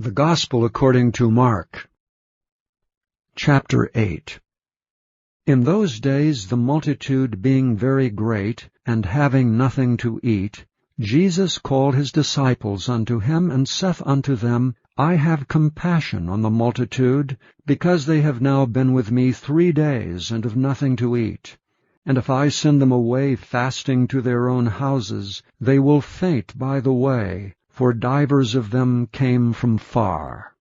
The Gospel according to Mark. Chapter 8. In those days the multitude being very great, and having nothing to eat, Jesus called his disciples unto him, and saith unto them, I have compassion on the multitude, because they have now been with me 3 days, and have nothing to eat. And if I send them away fasting to their own houses, they will faint by the way, for divers of them came from far.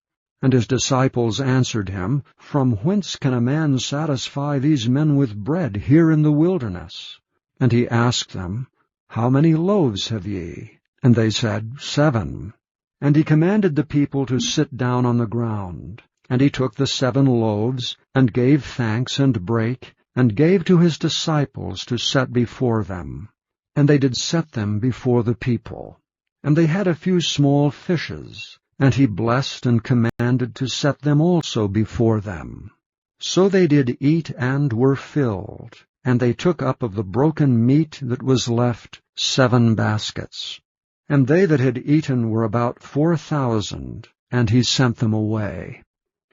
And his disciples answered him, From whence can a man satisfy these men with bread here in the wilderness? And he asked them, How many loaves have ye? And they said, 7. And he commanded the people to sit down on the ground. And he took the 7 loaves, and gave thanks, and brake, and gave to his disciples to set before them. And they did set them before the people. And they had a few small fishes, and he blessed and commanded to set them also before them. So they did eat and were filled, and they took up of the broken meat that was left 7 baskets. And they that had eaten were about 4,000, and he sent them away.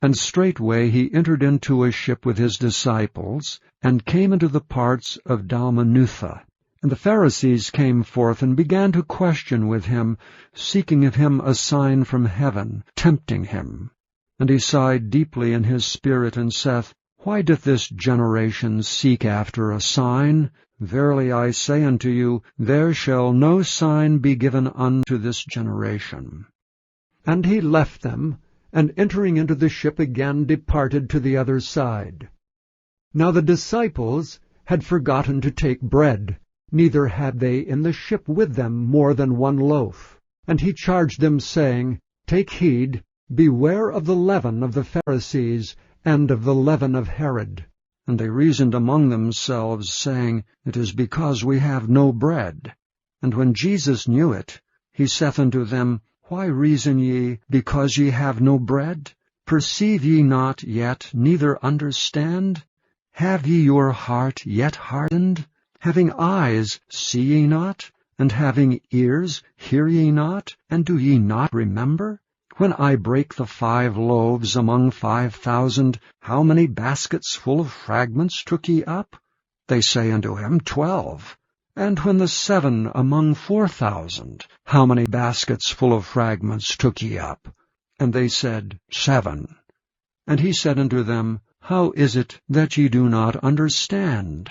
And straightway he entered into a ship with his disciples, and came into the parts of Dalmanutha. And the Pharisees came forth and began to question with him, seeking of him a sign from heaven, tempting him. And he sighed deeply in his spirit, and saith, Why doth this generation seek after a sign? Verily I say unto you, there shall no sign be given unto this generation. And he left them, and entering into the ship again departed to the other side. Now the disciples had forgotten to take bread, neither had they in the ship with them more than 1 loaf. And he charged them, saying, Take heed, beware of the leaven of the Pharisees, and of the leaven of Herod. And they reasoned among themselves, saying, It is because we have no bread. And when Jesus knew it, he saith unto them, Why reason ye, because ye have no bread? Perceive ye not yet, neither understand? Have ye your heart yet hardened? Having eyes, see ye not? And having ears, hear ye not? And do ye not remember? When I brake the 5 loaves among 5,000, how many baskets full of fragments took ye up? They say unto him, 12. And when the 7 among 4,000, how many baskets full of fragments took ye up? And they said, 7. And he said unto them, How is it that ye do not understand?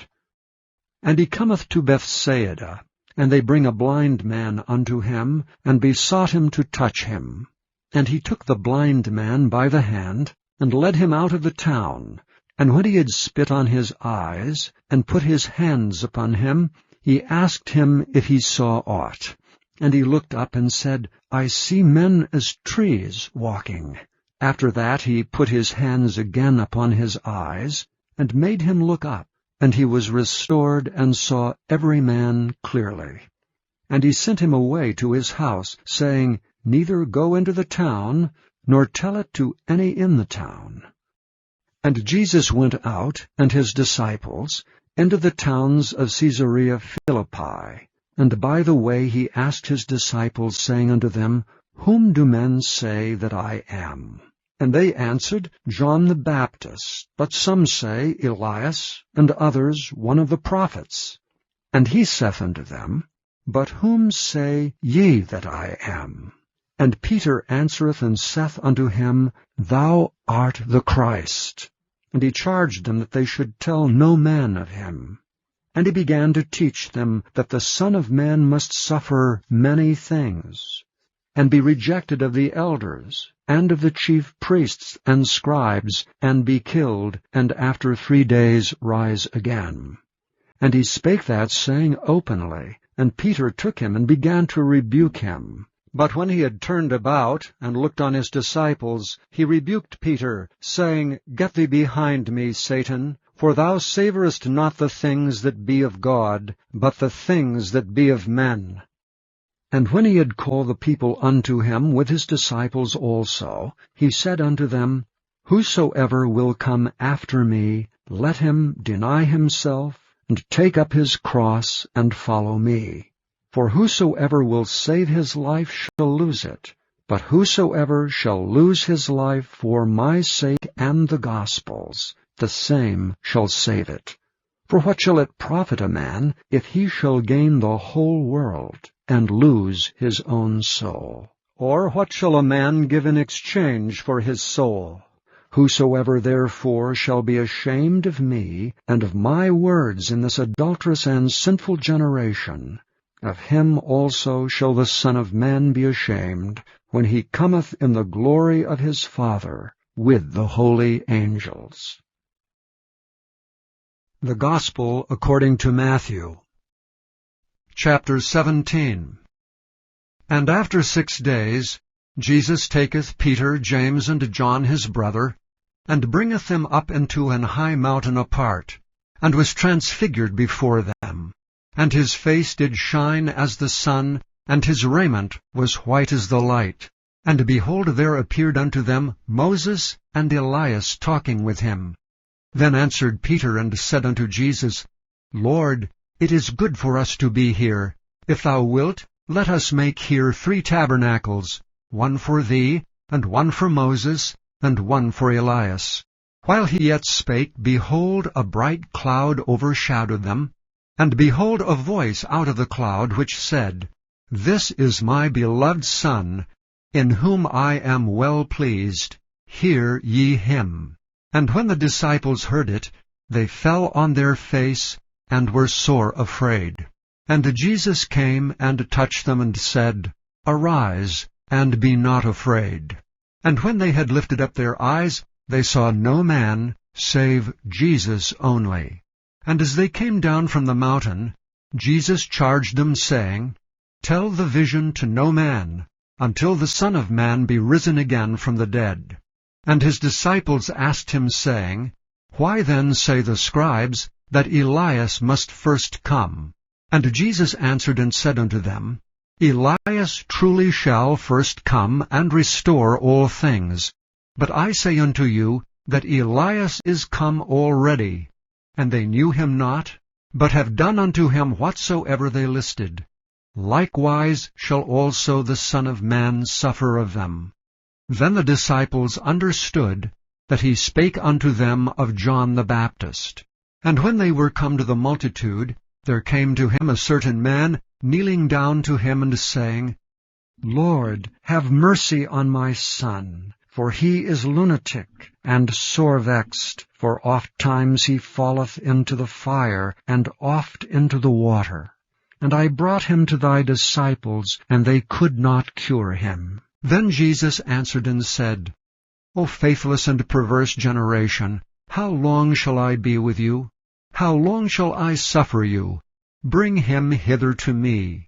And he cometh to Bethsaida, and they bring a blind man unto him, and besought him to touch him. And he took the blind man by the hand, and led him out of the town. And when he had spit on his eyes, and put his hands upon him, he asked him if he saw aught. And he looked up and said, I see men as trees walking. After that he put his hands again upon his eyes, and made him look up. And he was restored, and saw every man clearly. And he sent him away to his house, saying, Neither go into the town, nor tell it to any in the town. And Jesus went out, and his disciples, into the towns of Caesarea Philippi. And by the way he asked his disciples, saying unto them, Whom do men say that I am? And they answered, John the Baptist, but some say Elias, and others one of the prophets. And he saith unto them, But whom say ye that I am? And Peter answereth and saith unto him, Thou art the Christ. And he charged them that they should tell no man of him. And he began to teach them that the Son of Man must suffer many things, and be rejected of the elders, and of the chief priests and scribes, and be killed, and after 3 days rise again. And he spake that saying openly, and Peter took him and began to rebuke him. But when he had turned about, and looked on his disciples, he rebuked Peter, saying, Get thee behind me, Satan, for thou savorest not the things that be of God, but the things that be of men. And when he had called the people unto him with his disciples also, he said unto them, Whosoever will come after me, let him deny himself, and take up his cross, and follow me. For whosoever will save his life shall lose it, But whosoever shall lose his life for my sake and the gospel's, the same shall save it. For what shall it profit a man, if he shall gain the whole world, and lose his own soul? Or what shall a man give in exchange for his soul? Whosoever therefore shall be ashamed of me, and of my words in this adulterous and sinful generation, of him also shall the Son of Man be ashamed, when he cometh in the glory of his Father with the holy angels. The Gospel according to Matthew. Chapter 17. And after 6 days Jesus taketh Peter, James, and John his brother, and bringeth them up into an high mountain apart, and was transfigured before them. And his face did shine as the sun, and his raiment was white as the light. And behold, there appeared unto them Moses and Elias talking with him. Then answered Peter and said unto Jesus, Lord, it is good for us to be here. If thou wilt, let us make here 3 tabernacles, one for thee, and one for Moses, and one for Elias. While he yet spake, behold, a bright cloud overshadowed them. And behold, a voice out of the cloud, which said, This is my beloved Son, in whom I am well pleased. Hear ye him. And when the disciples heard it, they fell on their face, and were sore afraid. And Jesus came and touched them, and said, Arise, and be not afraid. And when they had lifted up their eyes, they saw no man, save Jesus only. And as they came down from the mountain, Jesus charged them, saying, Tell the vision to no man, until the Son of Man be risen again from the dead. And his disciples asked him, saying, Why then say the scribes that Elias must first come? And Jesus answered and said unto them, Elias truly shall first come and restore all things. But I say unto you that Elias is come already, and they knew him not, but have done unto him whatsoever they listed. Likewise shall also the Son of Man suffer of them. Then the disciples understood that he spake unto them of John the Baptist. And when they were come to the multitude, there came to him a certain man, kneeling down to him, and saying, Lord, have mercy on my son, for he is lunatic, and sore vexed, for oft times he falleth into the fire, and oft into the water. And I brought him to thy disciples, and they could not cure him. Then Jesus answered and said, O faithless and perverse generation, how long shall I be with you? How long shall I suffer you? Bring him hither to me.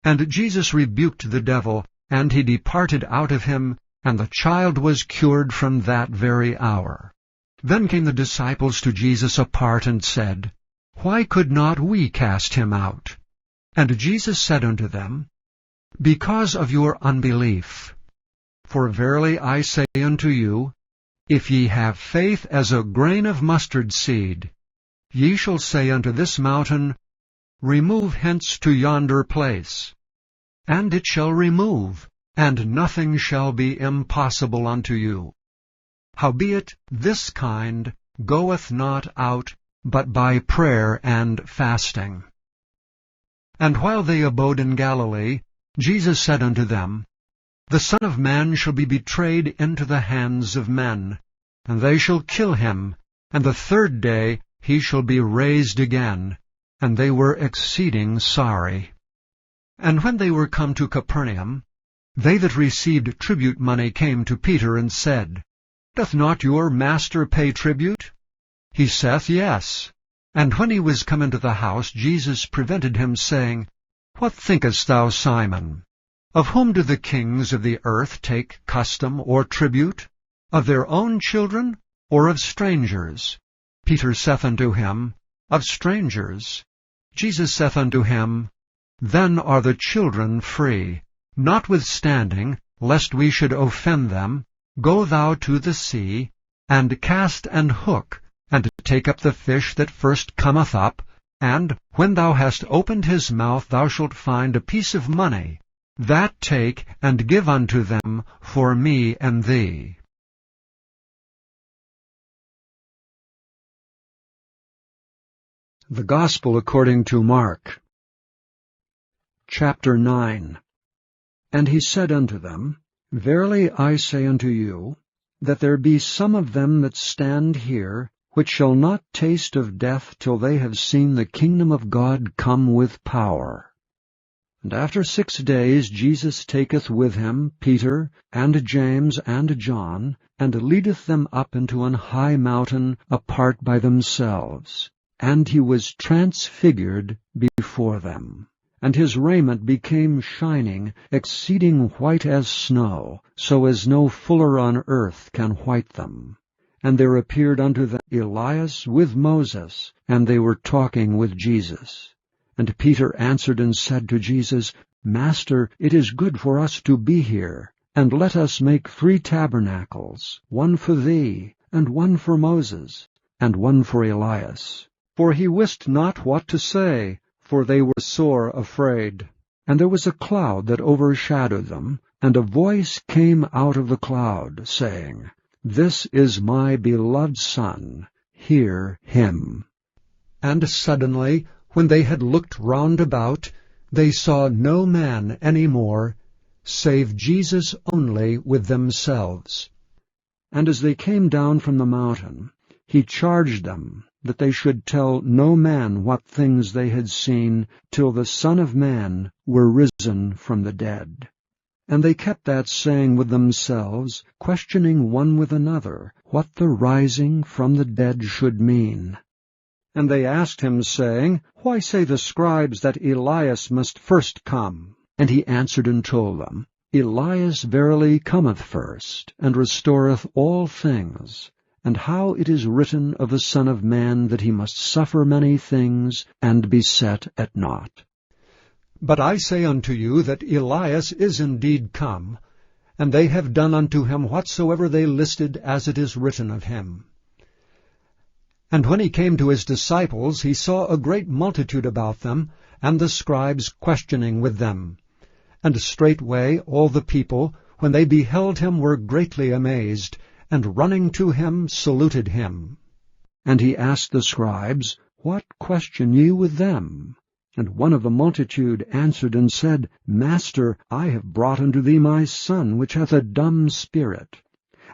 And Jesus rebuked the devil, and he departed out of him, and the child was cured from that very hour. Then came the disciples to Jesus apart, and said, Why could not we cast him out? And Jesus said unto them, Because of your unbelief. For verily I say unto you, if ye have faith as a grain of mustard seed, ye shall say unto this mountain, Remove hence to yonder place, and it shall remove, and nothing shall be impossible unto you. Howbeit this kind goeth not out but by prayer and fasting. And while they abode in Galilee, Jesus said unto them, The Son of Man shall be betrayed into the hands of men, and they shall kill him, and the 3rd day he shall be raised again. And they were exceeding sorry. And when they were come to Capernaum, they that received tribute money came to Peter, and said, Doth not your master pay tribute? He saith, Yes. And when he was come into the house, Jesus prevented him, saying, What thinkest thou, Simon? Of whom do the kings of the earth take custom or tribute? Of their own children, or of strangers? Peter saith unto him, Of strangers. Jesus saith unto him, Then are the children free. Notwithstanding, lest we should offend them, go thou to the sea, and cast an hook, and take up the fish that first cometh up, and when thou hast opened his mouth, thou shalt find a piece of money. That take and give unto them for me and thee. The Gospel according to Mark. Chapter 9. And he said unto them, Verily I say unto you, that there be some of them that stand here, which shall not taste of death till they have seen the kingdom of God come with power. And after 6 days Jesus taketh with him Peter, and James, and John, and leadeth them up into an high mountain apart by themselves. And he was transfigured before them. And his raiment became shining, exceeding white as snow, so as no fuller on earth can white them. And there appeared unto them Elias with Moses, and they were talking with Jesus. And Peter answered and said to Jesus, Master, it is good for us to be here, and let us make 3 tabernacles, one for thee, and one for Moses, and one for Elias. For he wist not what to say, for they were sore afraid. And there was a cloud that overshadowed them, and a voice came out of the cloud, saying, This is my beloved Son, hear him. And suddenly, when they had looked round about, they saw no man any more, save Jesus only with themselves. And as they came down from the mountain, he charged them that they should tell no man what things they had seen, till the Son of Man were risen from the dead. And they kept that saying with themselves, questioning one with another, what the rising from the dead should mean. And they asked him, saying, Why say the scribes that Elias must first come? And he answered and told them, Elias verily cometh first, and restoreth all things. And how it is written of the Son of Man that he must suffer many things, and be set at naught. But I say unto you that Elias is indeed come, and they have done unto him whatsoever they listed as it is written of him. And when he came to his disciples, he saw a great multitude about them, and the scribes questioning with them. And straightway all the people, when they beheld him, were greatly amazed, and running to him saluted him. And he asked the scribes, What question ye with them? And one of the multitude answered and said, Master, I have brought unto thee my son, which hath a dumb spirit.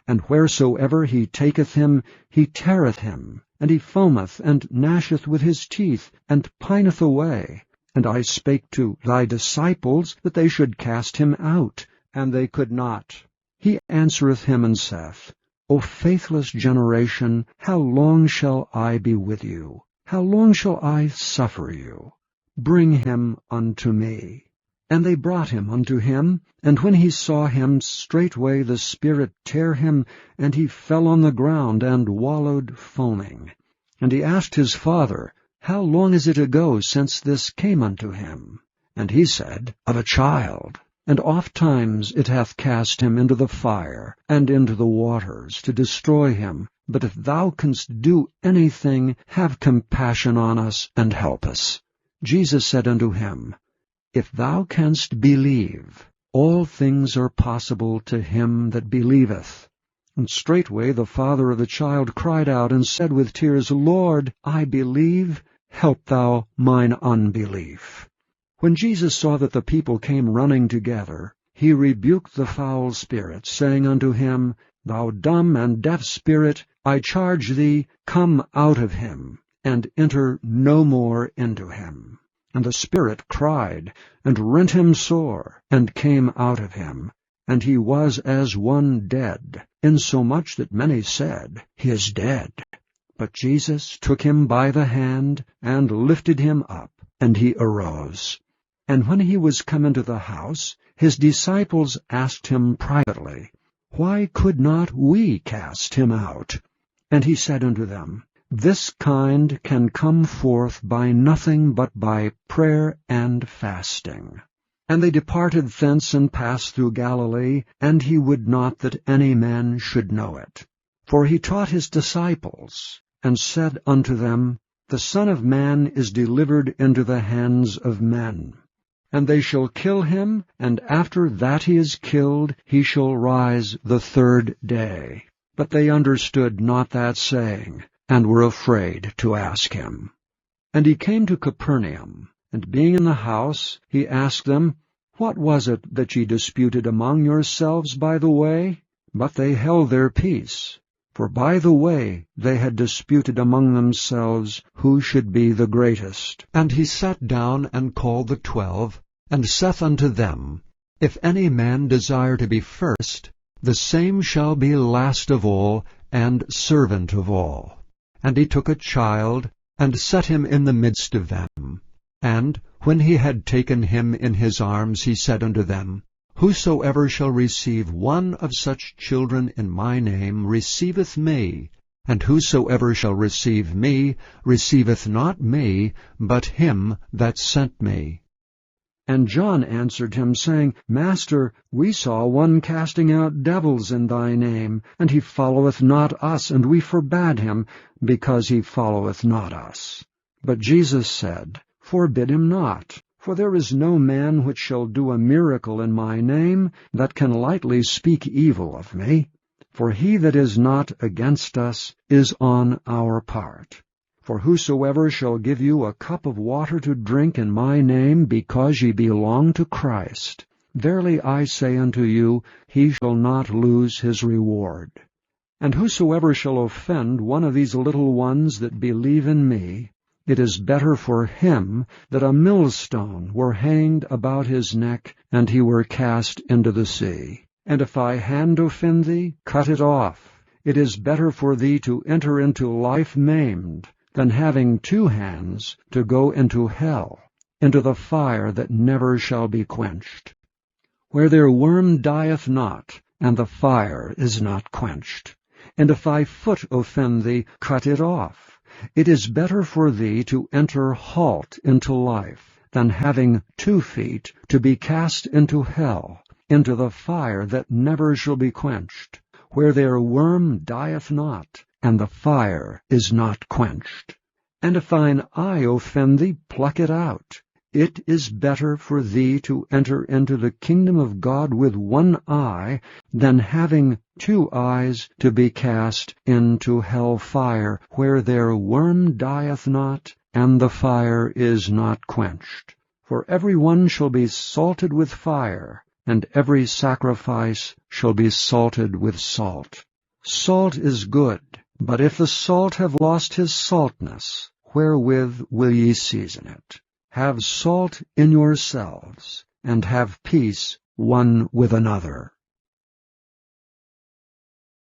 And wheresoever he taketh him, he teareth him, and he foameth, and gnasheth with his teeth, and pineth away. And I spake to thy disciples that they should cast him out, and they could not. He answereth him and saith, O faithless generation, how long shall I be with you? How long shall I suffer you? Bring him unto me. And they brought him unto him, and when he saw him, straightway the spirit tare him, and he fell on the ground, and wallowed foaming. And he asked his father, How long is it ago since this came unto him? And he said, Of a child. And ofttimes it hath cast him into the fire, and into the waters, to destroy him. But if thou canst do anything, have compassion on us, and help us. Jesus said unto him, If thou canst believe, all things are possible to him that believeth. And straightway the father of the child cried out, and said with tears, Lord, I believe, help thou mine unbelief. When Jesus saw that the people came running together, he rebuked the foul spirit, saying unto him, Thou dumb and deaf spirit, I charge thee, come out of him, and enter no more into him. And the spirit cried, and rent him sore, and came out of him. And he was as one dead, insomuch that many said, He is dead. But Jesus took him by the hand, and lifted him up, and he arose. And when he was come into the house, his disciples asked him privately, Why could not we cast him out? And he said unto them, This kind can come forth by nothing but by prayer and fasting. And they departed thence and passed through Galilee, and he would not that any man should know it. For he taught his disciples, and said unto them, The Son of Man is delivered into the hands of men. And they shall kill him, and after that he is killed, he shall rise the third day. But they understood not that saying, and were afraid to ask him. And he came to Capernaum, and being in the house, he asked them, What was it that ye disputed among yourselves by the way? But they held their peace. For by the way they had disputed among themselves who should be the greatest. And he sat down and called the 12, and saith unto them, If any man desire to be first, the same shall be last of all, and servant of all. And he took a child, and set him in the midst of them. And when he had taken him in his arms, he said unto them, Whosoever shall receive one of such children in my name receiveth me, and whosoever shall receive me receiveth not me, but him that sent me. And John answered him, saying, Master, we saw one casting out devils in thy name, and he followeth not us, and we forbade him, because he followeth not us. But Jesus said, Forbid him not. For there is no man which shall do a miracle in my name that can lightly speak evil of me. For he that is not against us is on our part. For whosoever shall give you a cup of water to drink in my name, because ye belong to Christ, verily I say unto you, he shall not lose his reward. And whosoever shall offend one of these little ones that believe in me, it is better for him that a millstone were hanged about his neck, and he were cast into the sea. And if thy hand offend thee, cut it off. It is better for thee to enter into life maimed, than having 2 hands to go into hell, into the fire that never shall be quenched, where their worm dieth not, and the fire is not quenched. And if thy foot offend thee, cut it off. It is better for thee to enter halt into life, than having 2 feet to be cast into hell, into the fire that never shall be quenched, where their worm dieth not, and the fire is not quenched. And if thine eye offend thee, pluck it out. It is better for thee to enter into the kingdom of God with 1 eye, than having 2 eyes to be cast into hell fire, where their worm dieth not, and the fire is not quenched. For every one shall be salted with fire, and every sacrifice shall be salted with salt. Salt is good, but if the salt have lost his saltness, wherewith will ye season it? Have salt in yourselves, and have peace one with another.